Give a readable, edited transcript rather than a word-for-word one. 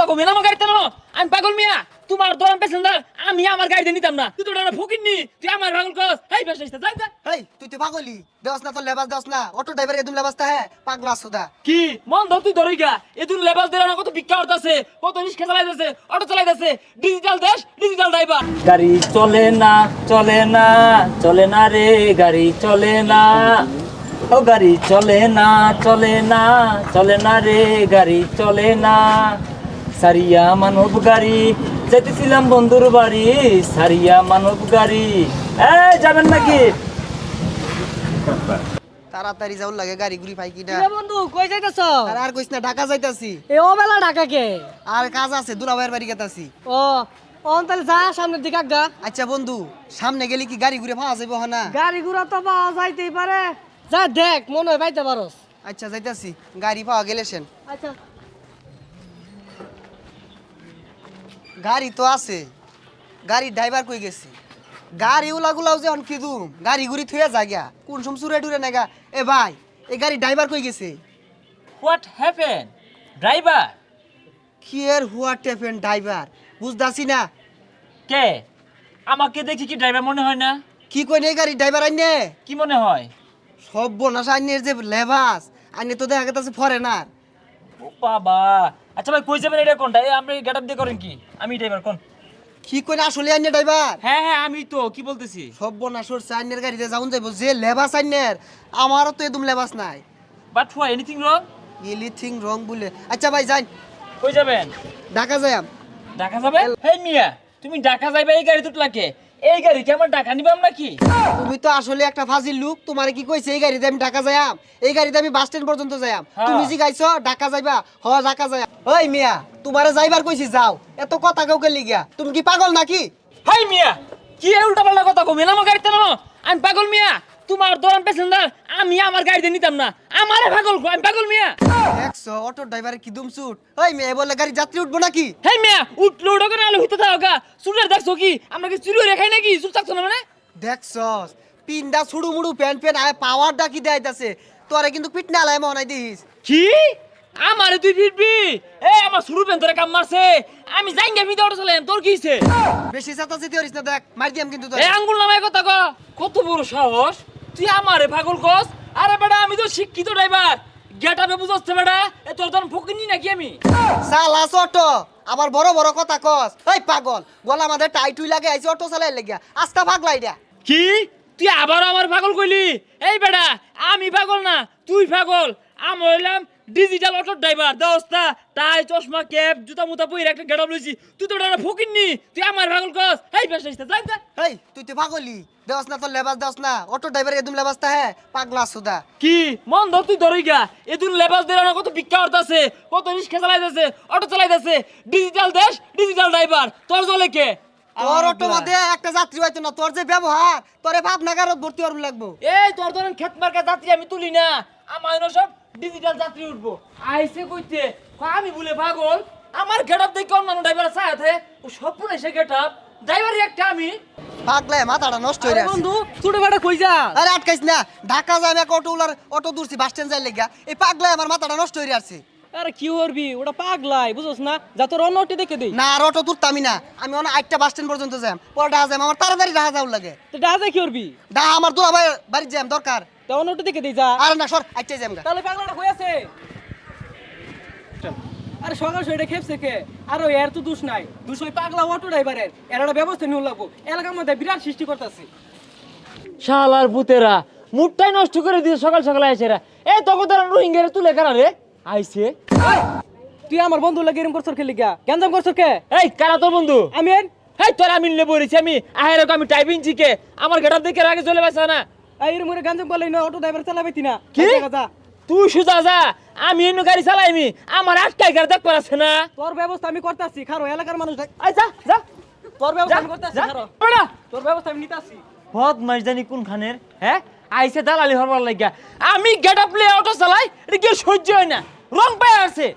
ঘুমিয়ে আমার গাড়িতে নামো। আমি পাগল মিয়া, তোমার দোকান প্যাসেঞ্জার, আমি আমার গাড়িতে নিতাম না। তুই তো একটা ফকিরনি, তুই আমার পাগল কস। হেই বেশ যাই যা। হেই তুই তো পাগলি দেওস না, তোর লেবাস দেওস না, অটো ড্রাইভার এদুম লেবাসটা হ্যাঁ পাগলা সুদা। কি মন ধর তুই ধরই গা, এদুন লেবাস দেরা না, কত ভিক্ষা করতেছে, কত রিক্সা চালাইতেছে, অটো চালাইতেছে, ডিজিটাল দেশ, ডিজিটাল ড্রাইভার। গাড়ি চলে না, চলে না, চলে না রে, গাড়ি চলে না। ও গাড়ি চলে না, চলে না, চলে না রে, গাড়ি চলে না। সারিয়া মানব গাড়ি, যেতেছিলাম বন্ধুর বাড়ি, সারিয়া মানব গাড়ি। এই যাবেন নাকি? তাড়াতাড়ি যাও লাগে গাড়ি গুড়ি পাই কিনা। কিরে বন্ধু কই যাইতাছ? আর কইস না ঢাকা যাইতাছি। এ ও বেলা ঢাকা কে? আর কাজ আছে দুলাভাইয়ের বাড়ি গেতাছি। ও অন তাহলে যা সামনের দিকে আজ্ঞা। আচ্ছা বন্ধু সামনে গেলে কি গাড়ি ঘুরে পাওয়া যাইব না? গাড়ি ঘোড়া তো পাওয়া যাইতেই পারে, যা দেখ মনে হয় পাইতে পারস। আচ্ছা যাইতাছি, গাড়ি পাওয়া গেলে সেন। আচ্ছা গাড়ি তো আছে, গাড়ির ড্রাইভার কই গেছে? গাড়ি উলাগুলাও যে অন কিদুম গাড়ি ঘুরি থুয়ে জায়গা কোন সম চুরে টুরে নেগা। এ ভাই এই গাড়ির ড্রাইভার কই গেছে? What happen driver? কি এর হোয়াট হ্যাপেন ড্রাইভার বুঝতাছি না। কে আমাকে দেখি কি ড্রাইভার মনে হয় না? কি কই নেই গাড়ির ড্রাইভার আইনে? কি মনে হয়? সব বনাস আইনের যে লেবাস আইনে তো দেখা গেছে ফরেনার। ও বাবা, আচ্ছা ভাই কই যাবেন, এটা কোনটা? এই আপনি গেটআপ দিয়ে করেন কি? আমি ড্রাইভার কোন? কি কই না আসলে আইনে ড্রাইভার? হ্যাঁ হ্যাঁ আমি তো, কি বলতেছি? সব বনাসর আইনের গাড়িতে যাউন যাইব যে লেবাস আইনের, আমারও তো এদম লেবাস নাই। But why anything wrong? Anything wrong বলে। আচ্ছা ভাই যাই, কই যাবেন? ঢাকা যাইম। ঢাকা যাবে? হেই মিয়া, তুমি ঢাকা যাইবে এই গাড়ি তুটলাকে? এই গাড়ি কি আমার ঢাকা নিবাম নাকি? তুমি তো আসলে একটা ফাজিল লোক। তোমারে কি কইছে এই গাড়িতে আমি ঢাকা যাইম? এই গাড়িতে আমি বাস স্ট্যান্ড পর্যন্ত যাইম। হ্যাঁ। তুমি জি গাইছো ঢাকা যাইবা? হ ঢাকা যাইম। ওই মিয়া তোমারে যাইবার কইছি যাও, এত কথা কাউকে লিগা? তুমি কি পাগল নাকি? হাই মিয়া, কি এই উল্টাপাল্টা কথা কো? মেলা আমার গাড়িতে নামো। আমি পাগল মিয়া, তোমার দোকান প্যাসেঞ্জার, আমি আমার গাড়িতে নিতাম না। আমারে পাগল কো? আমি পাগল মিয়া? দেখছো অটো ড্রাইভারের কি দুমসুট। ওই মেয়ে বললে গাড়ি যাত্রী উঠবো নাকি? হেই মিয়া, উঠলো উঠো করে আলো হইতে থাকা গা। চুলের দেখছো কি? আমরা কি চুরি রেখাই নাকি? চুল চাকছো না মানে? দেখছস পিন্ডা ছুড়ু মুড়ু প্যান প্যান আয় পাওয়ার ডাকি দেয়াইতাছে। তোরে কিন্তু পিট না আলায় মনে দিস। কি আমারে তুই ফিরবি? এ আমার শুরু পেন তোরে কাম মারছে। আমি যাইঙ্গা ভিতরে অটো চালাম, তোর কি হইছে? বেশি চাতা যেতে পারিস না, দেখ মার দিয়াম কিন্তু তোর। এ আঙ্গুল নামায় কথা ক। কত বড় সাহস, তুই আমারে পাগল কস? আরে বেটা আমি তো শিক্ষিত ড্রাইভার, গেটাপে বুঝছস বেটা? এ তোর তখন ফকিনি নাকি আমি? সালাস অটো আবার বড় বড় কথা কস। এই পাগল গলা আমাদের টাইটুই লাগে আইছে অটো চালাই লাগিয়া আজকা পাগলাই দিয়া। কি তুই আবার আমার পাগল কইলি? এই বেটা আমি পাগল না, তুই পাগল। আমি হইলাম ডিজিটাল অটো ড্রাইভার। দোস্তা টাই চশমা ক্যাপ জুতা মুতা পইরা একটা গেটআপ লইছি, তুই তো একটা ফকিনি, তুই আমার পাগল কস? এই বেশ যাই যা। এই তুই তো পাগলি দেওস না, তোর লেবাস দেওস না, অটো ড্রাইভার এদম লেবাসটা হ্যাঁ পাগলা সুদা। কি মন ধর তুই ধরই গা, এদুন লেবাস দেরা না, কত ভিক্ষা করতেছে, কত রিক্সা চালাইতেছে, অটো চালাইতেছে, ডিজিটাল দেশ, ডিজিটাল ড্রাইভার। তোর চলে কে? তোর অটো মধ্যে একটা যাত্রী হইতো না, তোর যে ব্যবহার তোরে ভাবনাগারত ভর্তি হরুন লাগবো। এই তোর ধরেন খেত মার্কা যাত্রী আমি তুলি না, আমার এনে সব ডিজিটাল যাত্রী উঠবো। আইসে কইতে আমি বলে পাগল? আমার গেটআপ দেখে অন্যান্য ড্রাইভার চাইতে ও সব পুরো এসে গেটআপ, ড্রাইভারই একটা আমি। পাগলা মাথাটা নষ্ট হয়ে আরে আছে। বন্ধু ছোট বেটা কই যা? আরে আটকাইস না, ঢাকা যাই আমি অটো উলার অটো দূরছি বাস স্ট্যান্ড যাই লেগা। এই পাগলাই আমার মাথাটা নষ্ট হয়ে আছে। আরে কি করবি, ওটা পাগলাই বুঝছস না? যা তোর অন্য ওটি দেখে দেই। না আর অটো তুলতামই না, আমি অনেক 8টা বাস স্ট্যান্ড পর্যন্ত যাই, পরে ডাহা যাই, আমার তাড়াতাড়ি ডাহা যাওয়ার লাগে। তো ডাজা কি করবি? ডাহা আমার দুলাভাই বাড়ি যাই দরকার। তো অন্য ওটি দেখে দেই যা। আর না সর আইতে যাই আমরা। তাহলে পাগলাটা কই আছে? আরে সকাল সইটা খেপছে কে? আর এর তো দোষ নাই, দোষ ওই পাগলা অটো ড্রাইভারের। এর একটা ব্যবস্থা নিয়ে লাগবো, এলাকার মধ্যে বিরাট সৃষ্টি করতেছে। শালার ভূতেরা মুডটাই নষ্ট করে দিয়ে সকাল সকাল আইছে রা। এই তোকে তোরা রোহিঙ্গারে তুলে কারা রে আইছে? তুই আমার বন্ধু লাগে এরকম করছর খেলি গা, গ্যাঞ্জাম করছর কে? এই কারা তোর বন্ধু? আমি এই তোরা মিললে বলেছি আমি আহের আমি টাইপিং শিখে আমার গেটআপ দেখে আগে চলে পাইছ না? এর মরে গ্যাঞ্জাম করলে না অটো ড্রাইভার চালাবেতি না। কি? যা তুই সুজা যা, আমি এনে গাড়ি চালাইমি, আমার আটকাই গাড়ি দেখ পারছে না। তোর ব্যবস্থা আমি করতেছি, খারো এলাকার মানুষ দেখ। আই যা যা তোর ব্যবস্থা যা, আমি করতেছি, যা, খারো বেটা। তোর ব্যবস্থা আমি নিতাছি। বহুত মাইজ জানি কোন খানের, হ্যাঁ আইসে দালালি হরবার লাগিয়া। আমি গেটআপ লে অটো চালাই, এটা কেউ সহ্য হয় না, রং পায় আছে।